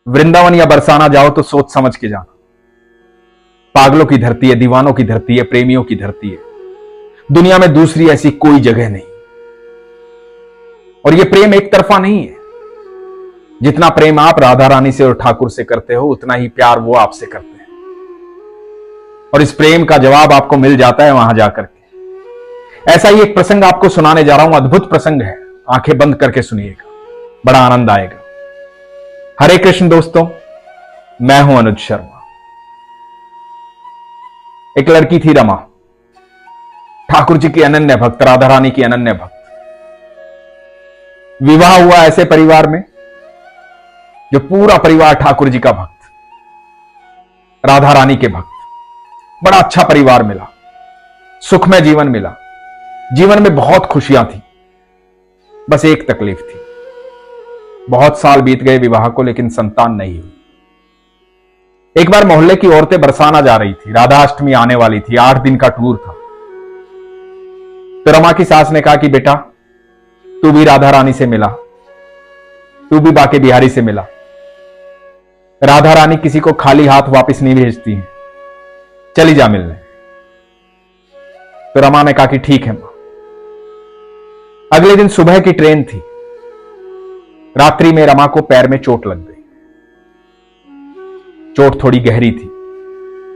वृंदावन या बरसाना जाओ तो सोच समझ के जाना। पागलों की धरती है, दीवानों की धरती है, प्रेमियों की धरती है। दुनिया में दूसरी ऐसी कोई जगह नहीं। और यह प्रेम एक तरफा नहीं है। जितना प्रेम आप राधा रानी से और ठाकुर से करते हो, उतना ही प्यार वो आपसे करते हैं। और इस प्रेम का जवाब आपको मिल जाता है वहां जाकर के। ऐसा ही एक प्रसंग आपको सुनाने जा रहा हूं। अद्भुत प्रसंग है, आंखें बंद करके सुनिएगा, बड़ा आनंद आएगा। हरे कृष्ण दोस्तों, मैं हूं अनुज शर्मा। एक लड़की थी रमा, ठाकुर जी की अनन्य भक्त, राधा रानी की अनन्य भक्त। विवाह हुआ ऐसे परिवार में जो पूरा परिवार ठाकुर जी का भक्त, राधा रानी के भक्त। बड़ा अच्छा परिवार मिला, सुखमय जीवन मिला, जीवन में बहुत खुशियां थी। बस एक तकलीफ थी। बहुत साल बीत गए विवाह को, लेकिन संतान नहीं हुई। एक बार मोहल्ले की औरतें बरसाना जा रही थी, राधा अष्टमी आने वाली थी, 8 दिन का टूर था। तो रमा की सास ने कहा कि बेटा, तू भी राधा रानी से मिला, तू भी बाके बिहारी से मिला। राधा रानी किसी को खाली हाथ वापस नहीं भेजती है, चली जा मिलने। तो रमा ने कहा कि ठीक है मां। अगले दिन सुबह की ट्रेन थी। रात्रि में रमा को पैर में चोट लग गई। चोट थोड़ी गहरी थी।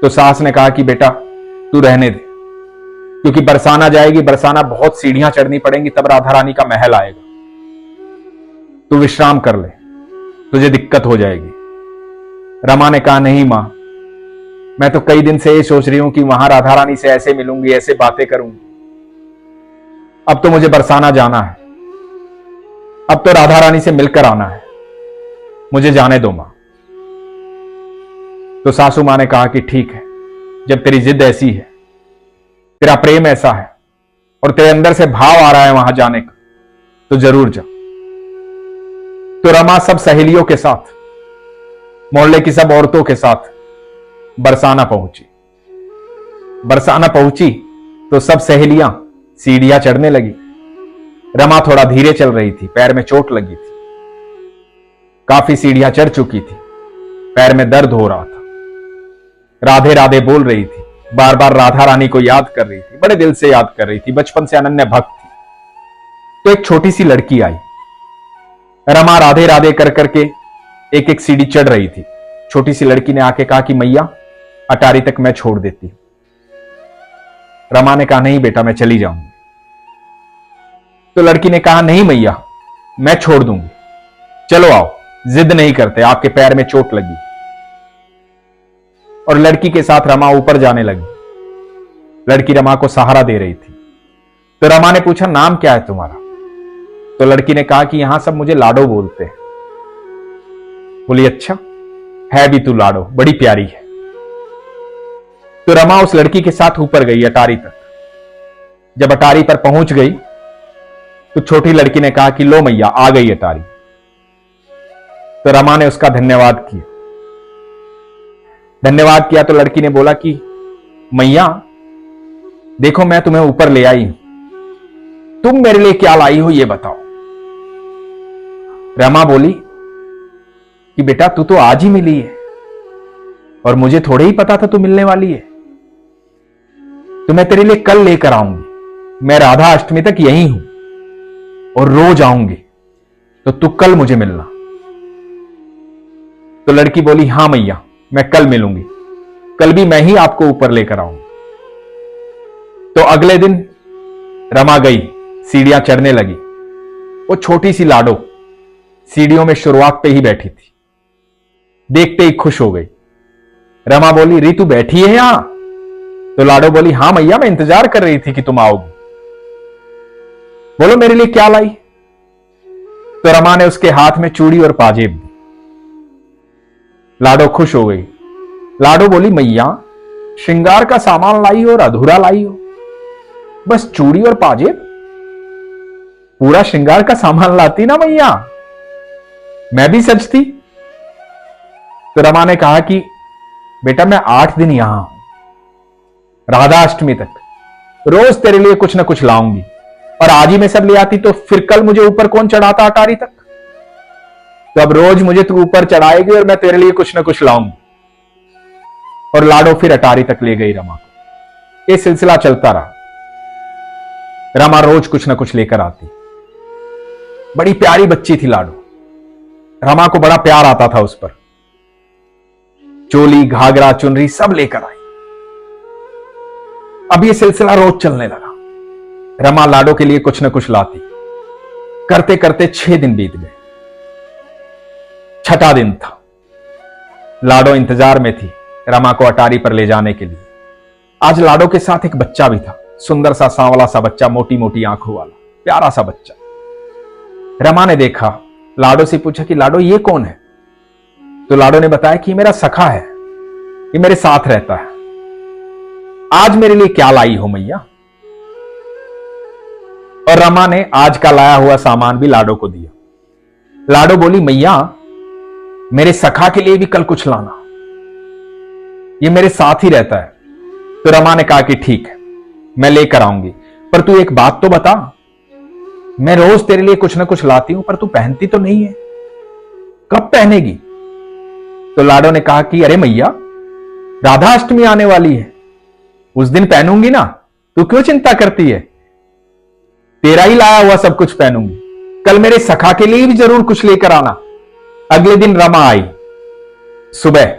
तो सास ने कहा कि बेटा तू रहने दे, क्योंकि बरसाना जाएगी, बरसाना बहुत सीढ़ियां चढ़नी पड़ेंगी, तब राधा रानी का महल आएगा। तू विश्राम कर ले, तुझे दिक्कत हो जाएगी। रमा ने कहा नहीं मां, मैं तो कई दिन से ये सोच रही हूं कि वहां राधा रानी से ऐसे मिलूंगी, ऐसे बातें करूंगी। अब तो मुझे बरसाना जाना है, अब तो राधा रानी से मिलकर आना है, मुझे जाने दो मां। तो सासू मां ने कहा कि ठीक है, जब तेरी जिद ऐसी है, तेरा प्रेम ऐसा है और तेरे अंदर से भाव आ रहा है वहां जाने का, तो जरूर जा। तो रमा सब सहेलियों के साथ, मोहल्ले की सब औरतों के साथ बरसाना पहुंची। बरसाना पहुंची तो सब सहेलियां सीढ़ियां चढ़ने लगी। रमा थोड़ा धीरे चल रही थी, पैर में चोट लगी थी, काफी सीढ़ियां चढ़ चुकी थी, पैर में दर्द हो रहा था। राधे राधे बोल रही थी, बार बार राधा रानी को याद कर रही थी, बड़े दिल से याद कर रही थी, बचपन से अनन्य भक्त थी। तो एक छोटी सी लड़की आई। रमा राधे राधे कर करके एक एक सीढ़ी चढ़ रही थी। छोटी सी लड़की ने आके कहा कि मैया, अटारी तक मैं छोड़ देती हूं। रमा ने कहा नहीं बेटा, मैं चली जाऊंगी। तो लड़की ने कहा नहीं मैया, मैं छोड़ दूंगी, चलो आओ, जिद नहीं करते, आपके पैर में चोट लगी। और लड़की के साथ रमा ऊपर जाने लगी। लड़की रमा को सहारा दे रही थी। तो रमा ने पूछा नाम क्या है तुम्हारा? तो लड़की ने कहा कि यहां सब मुझे लाडो बोलते हैं। बोली अच्छा है भी तू लाडो, बड़ी प्यारी है। तो रमा उस लड़की के साथ ऊपर गई अटारी तक। जब अटारी पर पहुंच गई तो छोटी लड़की ने कहा कि लो मैया, आ गई अटारी। तो रमा ने उसका धन्यवाद किया। धन्यवाद किया तो लड़की ने बोला कि मैया देखो, मैं तुम्हें ऊपर ले आई हूं, तुम मेरे लिए क्या लाई हो ये बताओ। रमा बोली कि बेटा तू तो आज ही मिली है और मुझे थोड़े ही पता था तू मिलने वाली है, तो मैं तेरे लिए कल लेकर आऊंगी। मैं राधा अष्टमी तक यही हूं और रोज आऊंगी, तो तू कल मुझे मिलना। तो लड़की बोली हां मैया, मैं कल मिलूंगी, कल भी मैं ही आपको ऊपर लेकर आऊंगी। तो अगले दिन रमा गई, सीढ़ियां चढ़ने लगी। वो छोटी सी लाडो सीढ़ियों में शुरुआत पे ही बैठी थी, देखते ही खुश हो गई। रमा बोली रीतू बैठी है यहां? तो लाडो बोली हां मैया, मैं इंतजार कर रही थी कि तुम आओगी। बोलो मेरे लिए क्या लाई? तो रमा ने उसके हाथ में चूड़ी और पाजेब दी। लाडो खुश हो गई। लाडो बोली मैया, श्रृंगार का सामान लाई हो और अधूरा लाई हो, बस चूड़ी और पाजेब? पूरा श्रृंगार का सामान लाती ना मैया, मैं भी सजती। तो रमा ने कहा कि बेटा मैं 8 दिन यहां हूं, राधा अष्टमी तक, रोज तेरे लिए कुछ ना कुछ लाऊंगी, और आज ही मैं सब ले आती तो फिर कल मुझे ऊपर कौन चढ़ाता अटारी तक? तो अब रोज मुझे तू ऊपर चढ़ाएगी और मैं तेरे लिए कुछ ना कुछ लाऊंगी। और लाडो फिर अटारी तक ले गई रमा को। ये सिलसिला चलता रहा। रमा रोज कुछ ना कुछ लेकर आती। बड़ी प्यारी बच्ची थी लाडो। रमा को बड़ा प्यार आता था उस पर। चोली, घाघरा, चुनरी सब लेकर आई। अब ये सिलसिला रोज चलने लगा। रमा लाडो के लिए कुछ न कुछ लाती। करते करते 6 दिन बीत गए। छठा दिन था। लाडो इंतजार में थी रमा को अटारी पर ले जाने के लिए। आज लाडो के साथ एक बच्चा भी था। सुंदर सा सांवला सा बच्चा, मोटी मोटी आंखों वाला, प्यारा सा बच्चा। रमा ने देखा, लाडो से पूछा कि लाडो ये कौन है? तो लाडो ने बताया कि मेरा सखा है, ये मेरे साथ रहता है। आज मेरे लिए क्या लाई हो मैया? और रमा ने आज का लाया हुआ सामान भी लाडो को दिया। लाडो बोली, मैया मेरे सखा के लिए भी कल कुछ लाना, ये मेरे साथ ही रहता है। तो रमा ने कहा कि ठीक है, मैं लेकर आऊंगी, पर तू एक बात तो बता, मैं रोज तेरे लिए कुछ ना कुछ लाती हूं पर तू पहनती तो नहीं है, कब पहनेगी? तो लाडो ने कहा कि अरे मैया, राधा अष्टमी आने वाली है, उस दिन पहनूंगी ना, तू क्यों चिंता करती है? तेरा ही लाया हुआ सब कुछ पहनूंगी। कल मेरे सखा के लिए भी जरूर कुछ लेकर आना। अगले दिन रमा आई। सुबह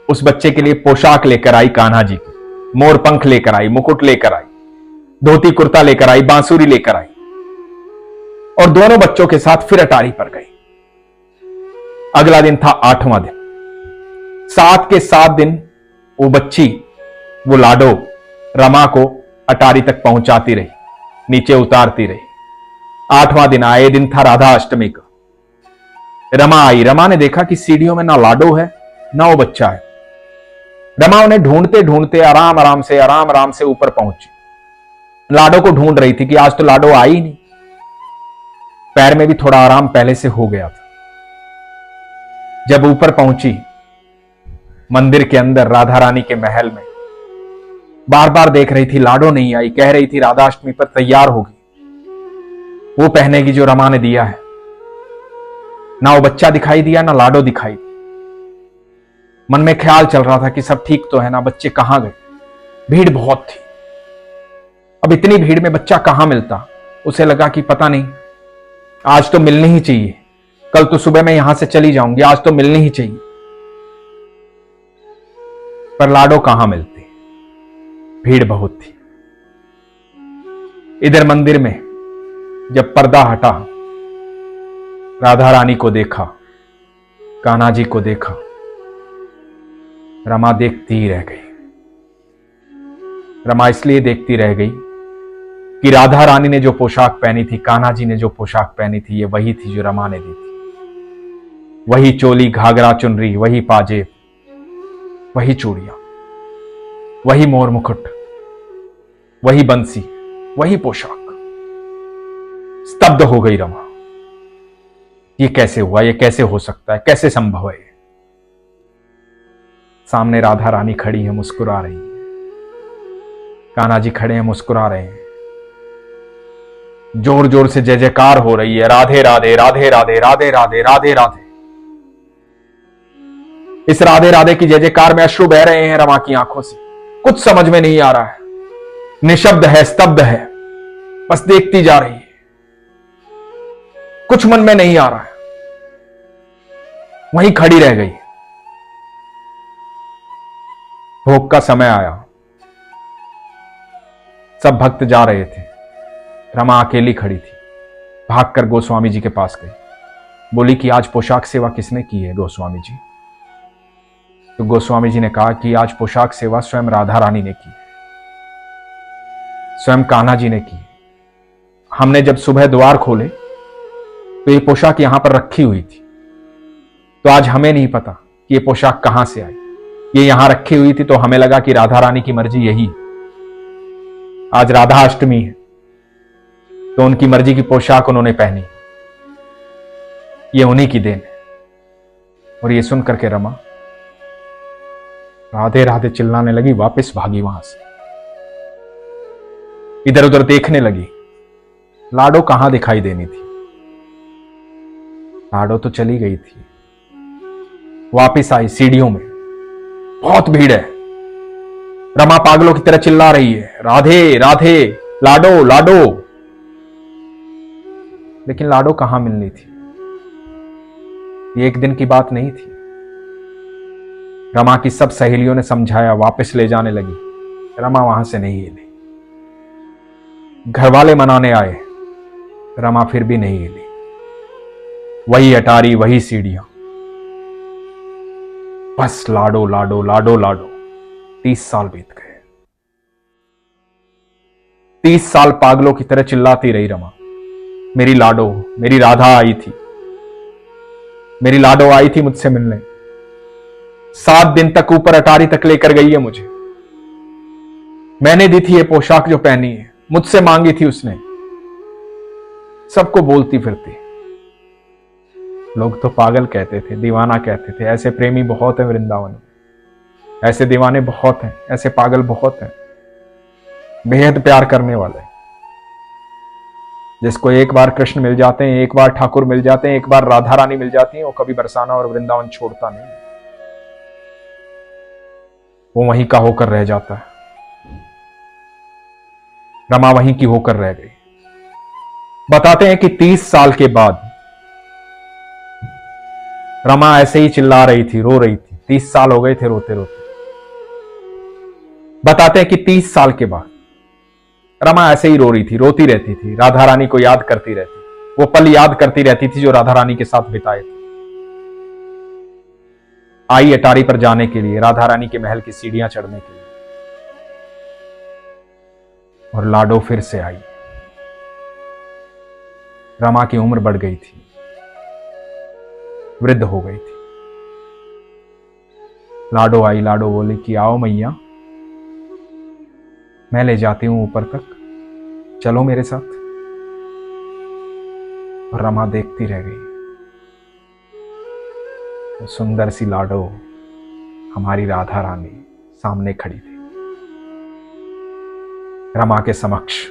उस बच्चे के लिए पोशाक लेकर आई, कान्हा जी की, मोर पंख लेकर आई, मुकुट लेकर आई, धोती कुर्ता लेकर आई, बांसुरी लेकर आई, और दोनों बच्चों के साथ फिर अटारी पर गई। अगला दिन था 8वां दिन। 7 के 7 दिन वो बच्ची, वो लाडो रमा को अटारी तक पहुंचाती रही, नीचे उतारती रही। 8वां दिन आए, दिन था राधा अष्टमी का। रमा आई। रमा ने देखा कि सीढ़ियों में ना लाडो है ना वो बच्चा है। रमा उन्हें ढूंढते ढूंढते आराम आराम से ऊपर पहुंची। लाडो को ढूंढ रही थी कि आज तो लाडो आई ही नहीं। पैर में भी थोड़ा आराम पहले से हो गया था। जब ऊपर पहुंची, मंदिर के अंदर राधा रानी के महल में बार बार देख रही थी, लाडो नहीं आई। कह रही थी राधा अष्टमी पर तैयार होगी, वो पहनेगी जो रमा ने दिया है। ना वो बच्चा दिखाई दिया, ना लाडो दिखाई दी। मन में ख्याल चल रहा था कि सब ठीक तो है ना, बच्चे कहां गए? भीड़ बहुत थी। अब इतनी भीड़ में बच्चा कहां मिलता? उसे लगा कि पता नहीं, आज तो मिलनी ही चाहिए। कल तो सुबह मैं यहां से चली जाऊंगी, आज तो मिलनी ही चाहिए। पर लाडो कहां मिलती? भीड़ बहुत थी। इधर मंदिर में जब पर्दा हटा, राधा रानी को देखा, कान्हा जी को देखा, रमा देखती ही रह गई। रमा इसलिए देखती रह गई कि राधा रानी ने जो पोशाक पहनी थी, कान्हा जी ने जो पोशाक पहनी थी, ये वही थी जो रमा ने दी थी। वही चोली, घाघरा, चुनरी, वही पाजेब, वही चूड़ियां, वही मोर मुकुट, वही बंसी, वही पोशाक। स्तब्ध हो गई रमा। ये कैसे हुआ? ये कैसे हो सकता है? कैसे संभव है? सामने राधा रानी खड़ी है, मुस्कुरा रही है। कान्हा जी खड़े हैं, मुस्कुरा रहे हैं। जोर जोर से जय जयकार हो रही है, राधे राधे राधे राधे राधे राधे राधे राधे। इस राधे राधे की जय जयकार में अश्रु बह रहे हैं रमा की आंखों से। कुछ समझ में नहीं आ रहा है, निशब्द है, स्तब्ध है, बस देखती जा रही है। कुछ मन में नहीं आ रहा है, वहीं खड़ी रह गई। भोग का समय आया, सब भक्त जा रहे थे, रमा अकेली खड़ी थी। भागकर गोस्वामी जी के पास गई, बोली कि आज पोशाक सेवा किसने की है गोस्वामी जी? तो गोस्वामी जी ने कहा कि आज पोशाक सेवा स्वयं राधा रानी ने की, स्वयं कान्हा जी ने की। हमने जब सुबह द्वार खोले तो ये पोशाक यहां पर रखी हुई थी, तो आज हमें नहीं पता कि ये पोशाक कहां से आई। ये यहां रखी हुई थी तो हमें लगा कि राधा रानी की मर्जी यही है। आज राधा अष्टमी है तो उनकी मर्जी की पोशाक उन्होंने पहनी, ये उन्हीं की देन है। और ये सुन करके रमा राधे राधे चिल्लाने लगी, वापस भागी वहां से। इधर उधर देखने लगी, लाडो कहां दिखाई देनी थी। लाडो तो चली गई थी, वापिस आई सीढ़ियों में, बहुत भीड़ है। रमा पागलों की तरह चिल्ला रही है, राधे राधे, लाडो लाडो। लेकिन लाडो कहां मिलनी थी, ये एक दिन की बात नहीं थी। रमा की सब सहेलियों ने समझाया, वापस ले जाने लगी, रमा वहां से नहीं हिली। घर वाले मनाने आए, रमा फिर भी नहीं हिली। वही अटारी, वही सीढ़ियां, बस लाडो लाडो लाडो लाडो। 30 साल बीत गए। 30 साल पागलों की तरह चिल्लाती रही रमा, मेरी लाडो, मेरी राधा आई थी, मेरी लाडो आई थी मुझसे मिलने। 7 दिन तक ऊपर अटारी तक लेकर गई है मुझे। मैंने दी थी ये पोशाक जो पहनी है, मुझसे मांगी थी उसने। सबको बोलती फिरती, लोग तो पागल कहते थे, दीवाना कहते थे। ऐसे प्रेमी बहुत हैं वृंदावन में, ऐसे दीवाने बहुत हैं, ऐसे पागल बहुत हैं, बेहद प्यार करने वाले, जिसको एक बार कृष्ण मिल जाते हैं, एक बार ठाकुर मिल जाते हैं, एक बार राधा रानी मिल जाती है, वो कभी बरसाना और वृंदावन छोड़ता नहीं, वो वहीं का होकर रह जाता है। रमा वहीं की होकर रह गई। बताते हैं कि 30 साल के बाद रमा ऐसे ही चिल्ला रही थी, रो रही थी। 30 साल हो गए थे रोते रोते। बताते हैं कि 30 साल के बाद रमा ऐसे ही रो रही थी, रोती रहती थी, राधा रानी को याद करती रहती, वो पल याद करती रहती थी जो राधा रानी के साथ बिताए थे। आई अटारी पर जाने के लिए, राधा रानी के महल की सीढ़ियां चढ़ने के लिए, और लाडो फिर से आई। रमा की उम्र बढ़ गई थी, वृद्ध हो गई थी। लाडो आई, लाडो बोली कि आओ मैया, मैं ले जाती हूं ऊपर तक, चलो मेरे साथ। और रमा देखती रह गई। वो सुंदर सी लाडो, हमारी राधा रानी, सामने खड़ी थी रमा के समक्ष।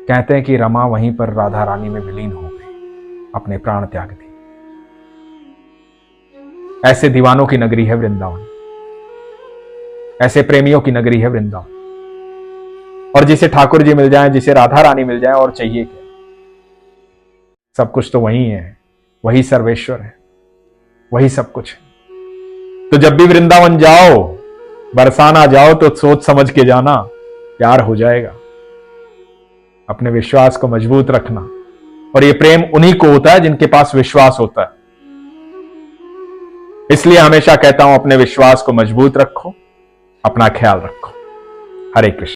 कहते हैं कि रमा वहीं पर राधा रानी में विलीन हो गई, अपने प्राण त्याग दी। ऐसे दीवानों की नगरी है वृंदावन, ऐसे प्रेमियों की नगरी है वृंदावन। और जिसे ठाकुर जी मिल जाए, जिसे राधा रानी मिल जाए, और चाहिए क्या? सब कुछ तो वही है, वही सर्वेश्वर है, वही सब कुछ है। तो जब भी वृंदावन जाओ, बरसाना जाओ, तो सोच समझ के जाना, प्यार हो जाएगा। अपने विश्वास को मजबूत रखना, और ये प्रेम उन्हीं को होता है जिनके पास विश्वास होता है। इसलिए हमेशा कहता हूं, अपने विश्वास को मजबूत रखो, अपना ख्याल रखो। हरे कृष्ण।